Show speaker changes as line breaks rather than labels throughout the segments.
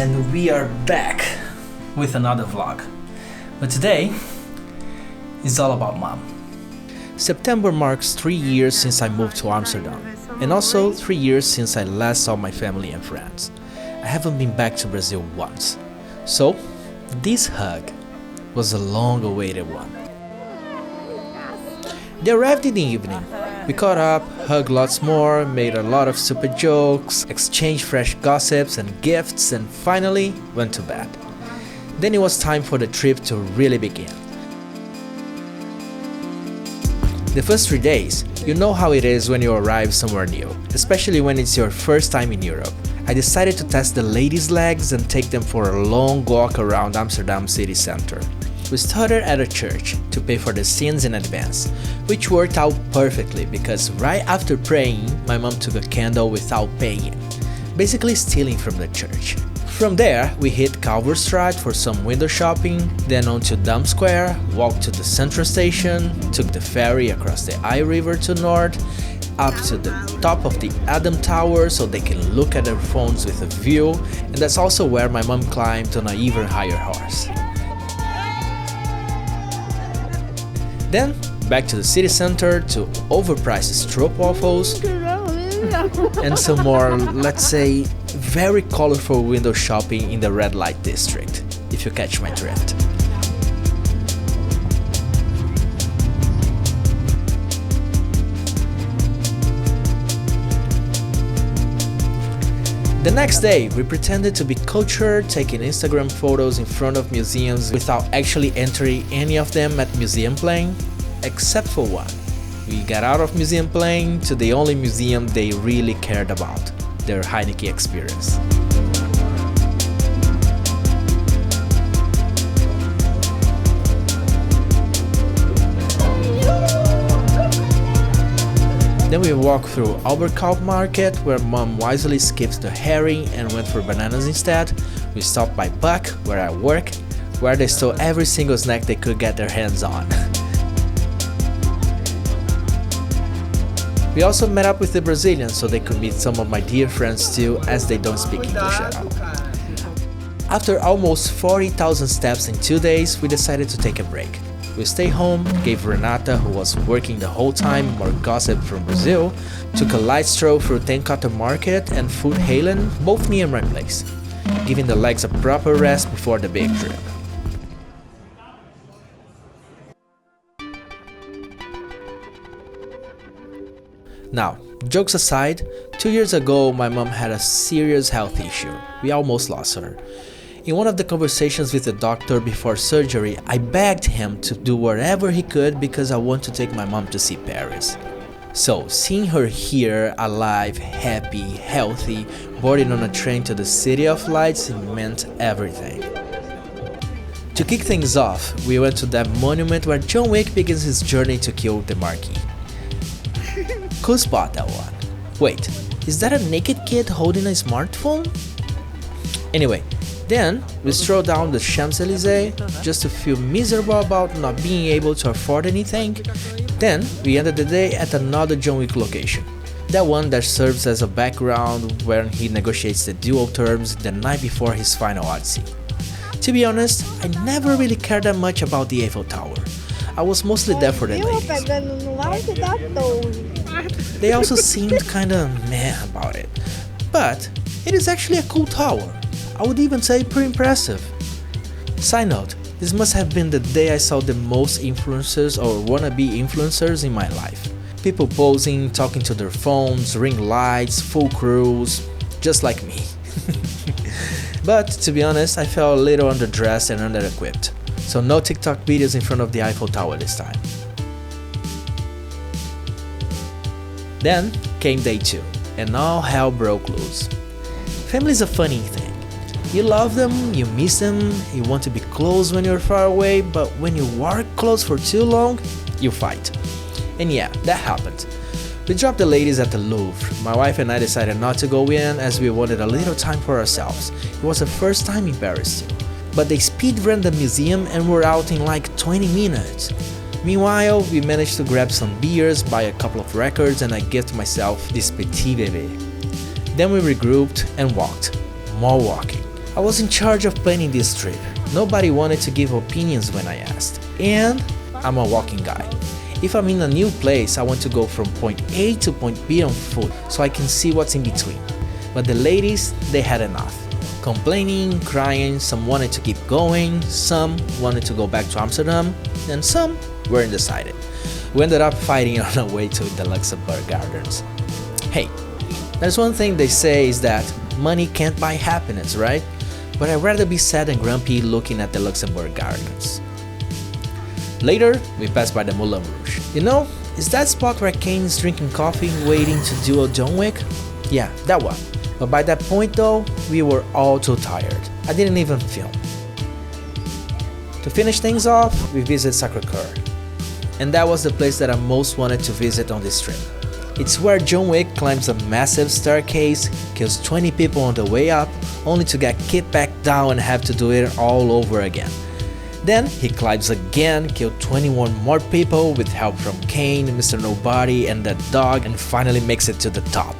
and we are back with another vlog. But today is all about mom. September marks 3 years since I moved to Amsterdam, and also 3 years since I last saw my family and friends. I haven't been back to Brazil once, so this hug was a long-awaited one. They arrived in the evening. We caught up, hugged lots more, made a lot of stupid jokes, exchanged fresh gossips and gifts, and finally went to bed. Then it was time for the trip to really begin. The first 3 days, you know how it is when you arrive somewhere new, especially when it's your first time in Europe. I decided to test the ladies' legs and take them for a long walk around Amsterdam city center. We started at a church to pay for the sins in advance, which worked out perfectly because right after praying, my mom took a candle without paying, basically stealing from the church. From there, we hit Kalverstraat for some window shopping, then on to Dam Square, walked to the central station, took the ferry across the I River to north, up to the top of the Zaandam Tower so they can look at their phones with a view, and that's also where my mom climbed on an even higher horse. Then, back to the city center to overpriced stroopwafels and some more, let's say, very colorful window shopping in the red light district, if you catch my drift. The next day, we pretended to be cultured, taking Instagram photos in front of museums without actually entering any of them at museum plane, except for one. We got out of museum plane to the only museum they really cared about, their Heineken experience. Then we walked through Albert Market, where mom wisely skipped the herring and went for bananas instead. We stopped by Buck, where I work, where they stole every single snack they could get their hands on. We also met up with the Brazilians so they could meet some of my dear friends too, as they don't speak English at all. After almost 40,000 steps in 2 days, we decided to take a break. We stayed home, gave Renata, who was working the whole time, more gossip from Brazil, took a light stroll through Tenkate Market and Food Halen, both near my place, giving the legs a proper rest before the big trip. Now, jokes aside, 2 years ago my mom had a serious health issue. We almost lost her. In one of the conversations with the doctor before surgery, I begged him to do whatever he could because I want to take my mom to see Paris. So, seeing her here, alive, happy, healthy, boarding on a train to the City of Lights meant everything. To kick things off, we went to that monument where John Wick begins his journey to kill the Marquis. Cool spot, that one. Wait, is that a naked kid holding a smartphone? Anyway, then we strolled down the Champs-Élysées just to feel miserable about not being able to afford anything. Then we ended the day at another John Wick location, that one that serves as a background when he negotiates the dual terms the night before his final odyssey. To be honest, I never really cared that much about the Eiffel Tower. I was mostly there for the ladies. They also seemed kinda meh about it, but it is actually a cool tower. I would even say pretty impressive. Side note, this must have been the day I saw the most influencers or wannabe influencers in my life. People posing, talking to their phones, ring lights, full crews, just like me. But to be honest, I felt a little underdressed and under-equipped. So no TikTok videos in front of the Eiffel Tower this time. Then came day 2, and all hell broke loose. Family is a funny thing. You love them, you miss them, you want to be close when you're far away, but when you are close for too long, you fight. And yeah, that happened. We dropped the ladies at the Louvre. My wife and I decided not to go in as we wanted a little time for ourselves. It was the first time in Paris too. But they speed ran the museum and were out in like 20 minutes. Meanwhile, we managed to grab some beers, buy a couple of records, and I gift myself this petit bébé. Then we regrouped and walked. More walking. I was in charge of planning this trip. Nobody wanted to give opinions when I asked. And I'm a walking guy. If I'm in a new place, I want to go from point A to point B on foot so I can see what's in between. But the ladies, they had enough. Complaining, crying, some wanted to keep going, some wanted to go back to Amsterdam, and some weren't decided. We ended up fighting on our way to the Luxembourg Gardens. Hey, there's one thing they say is that money can't buy happiness, right? But I'd rather be sad and grumpy looking at the Luxembourg Gardens. Later, we passed by the Moulin Rouge. You know, is that spot where Kane's drinking coffee waiting to duel John Wick? Yeah, that one. But by that point though, we were all too tired. I didn't even film. To finish things off, we visited Sacré-Cœur. And that was the place that I most wanted to visit on this trip. It's where John Wick climbs a massive staircase, kills 20 people on the way up, only to get kicked back down and have to do it all over again. Then he climbs again, kills 21 more people with help from Kane, Mr. Nobody and that dog, and finally makes it to the top.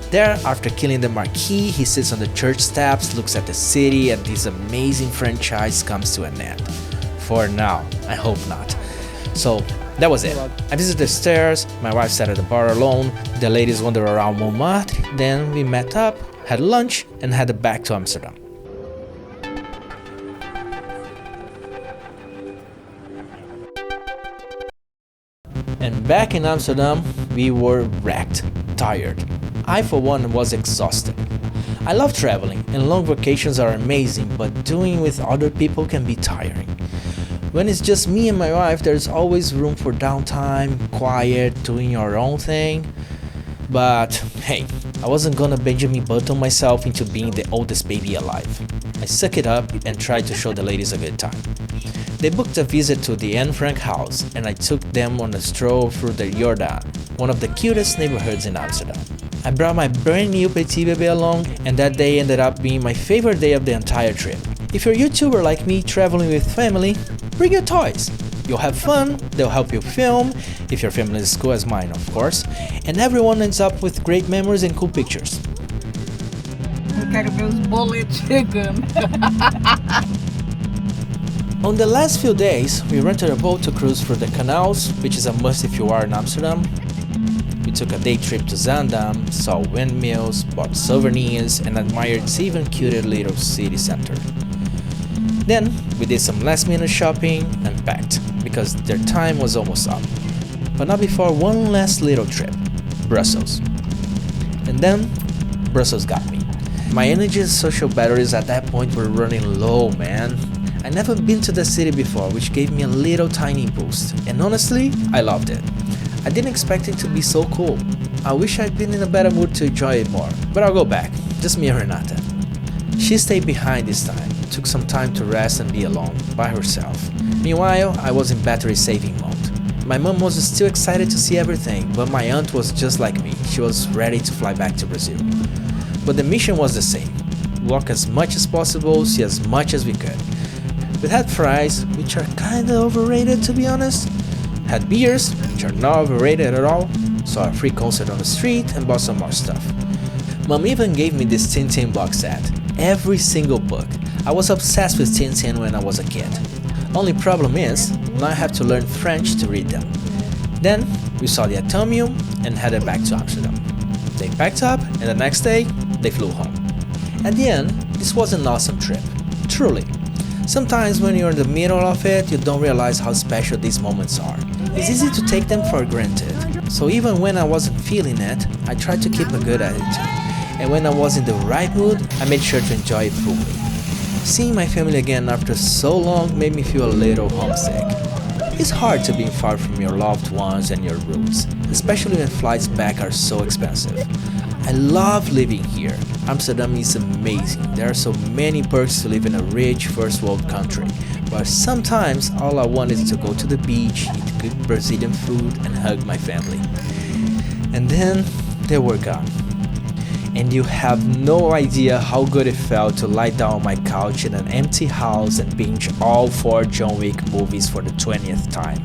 There, after killing the Marquis, he sits on the church steps, looks at the city, and this amazing franchise comes to an end. For now, I hope not. So, that was it. I visited the stairs, my wife sat at the bar alone, the ladies wandered around Montmartre, then we met up, had lunch, and headed back to Amsterdam. And back in Amsterdam, we were wrecked, tired. I for one was exhausted. I love traveling, and long vacations are amazing, but doing with other people can be tiring. When it's just me and my wife, there's always room for downtime, quiet, doing your own thing. But hey, I wasn't gonna Benjamin Button myself into being the oldest baby alive. I suck it up and tried to show the ladies a good time. They booked a visit to the Anne Frank house, and I took them on a stroll through the Jordaan, one of the cutest neighborhoods in Amsterdam. I brought my brand new petit bébé along, and that day ended up being my favorite day of the entire trip. If you're a YouTuber like me traveling with family, bring your toys. You'll have fun, they'll help you film, if your family is cool as mine of course, and everyone ends up with great memories and cool pictures. On the last few days, we rented a boat to cruise through the canals, which is a must if you are in Amsterdam. We took a day trip to Zaandam, saw windmills, bought souvenirs, and admired its even cuter little city center. Then, we did some last minute shopping and packed, because their time was almost up. But not before one last little trip, Brussels. And then, Brussels got me. My energy and social batteries at that point were running low, man. I'd never been to the city before, which gave me a little tiny boost, and honestly, I loved it. I didn't expect it to be so cool. I wish I'd been in a better mood to enjoy it more, but I'll go back, just me and Renata. She stayed behind this time, took some time to rest and be alone, by herself. Meanwhile, I was in battery saving mode. My mom was still excited to see everything, but my aunt was just like me, she was ready to fly back to Brazil. But the mission was the same, walk as much as possible, see as much as we could. We had fries, which are kinda overrated to be honest, had beers, which are not overrated at all, saw a free concert on the street and bought some more stuff. Mom even gave me this Tintin box set, every single book. I was obsessed with Tintin when I was a kid. Only problem is, now I have to learn French to read them. Then, we saw the Atomium and headed back to Amsterdam. They packed up and the next day, they flew home. At the end, this was an awesome trip, truly. Sometimes when you're in the middle of it, you don't realize how special these moments are. It's easy to take them for granted. So even when I wasn't feeling it, I tried to keep a good attitude. And when I was in the right mood, I made sure to enjoy it fully. Seeing my family again after so long made me feel a little homesick. It's hard to be far from your loved ones and your roots, especially when flights back are so expensive. I love living here. Amsterdam is amazing. There are so many perks to live in a rich first world country. But sometimes all I want is to go to the beach, eat good Brazilian food and hug my family. And then they were gone. And you have no idea how good it felt to lie down on my couch in an empty house and binge all 4 John Wick movies for the 20th time.